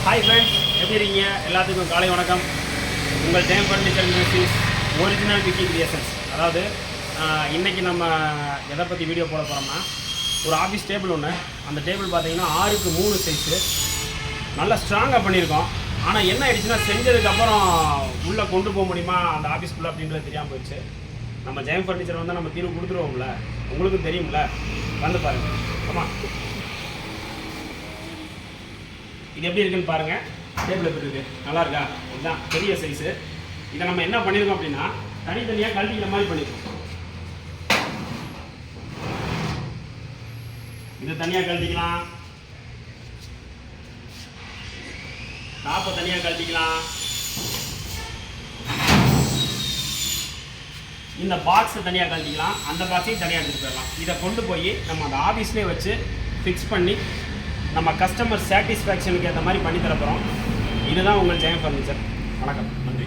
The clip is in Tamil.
ஹாய் ஃப்ரெண்ட்ஸ், எப்படி இருக்கீங்க? எல்லாத்துக்கும் காலை வணக்கம். உங்கள் Jayam furniture ministries original Vicky creations. அதாவது இன்றைக்கி நம்ம எதை பற்றி வீடியோ போட போகிறோம்னா, ஒரு ஆஃபீஸ் டேபிள் ஒன்று. அந்த டேபிள் பார்த்தீங்கன்னா 6க்கு 3 சைஸு, நல்லா ஸ்ட்ராங்காக பண்ணியிருக்கோம். ஆனால் என்ன ஆயிடுச்சுன்னா, செஞ்சதுக்கப்புறம் உள்ளே கொண்டு போக முடியுமா அந்த ஆஃபீஸ்க்குள்ளே அப்படின்றது தெரியாமல் போயிடுச்சு. நம்ம ஜெயம் ஃபர்னிச்சர் வந்து நம்ம தீர்வு கொடுத்துருவோம்ல, உங்களுக்கும் தெரியும்ல, வந்து பாருங்கள். ஆமாம், இது எப்படி இருக்குன்னு பாருங்கள். டேபிள் எப்படி இருக்குது, நல்லா இருக்கா? இதுதான் பெரிய சைஸு. இதை நம்ம என்ன பண்ணியிருக்கோம் அப்படின்னா, தனித்தனியாக கழட்டிக்கிற மாதிரி பண்ணியிருக்கோம். இது தனியாக கழட்டிக்கலாம், டாப்பை தனியாக கழட்டிக்கலாம், இந்த பாக்ஸை தனியாக கழட்டிக்கலாம், அந்த பாக்ஸையும் தனியாக எடுத்துகிட்டு போயிடலாம். இதை கொண்டு போய் நம்ம அந்த ஆஃபீஸ்லேயே வச்சு ஃபிக்ஸ் பண்ணி நம்ம கஸ்டமர் சாட்டிஸ்ஃபேக்ஷனுக்கு ஏற்ற மாதிரி பண்ணி தர போகிறோம். இதுதான் உங்கள் ஜெயம் ஃபர்னிச்சர். வணக்கம், நன்றி.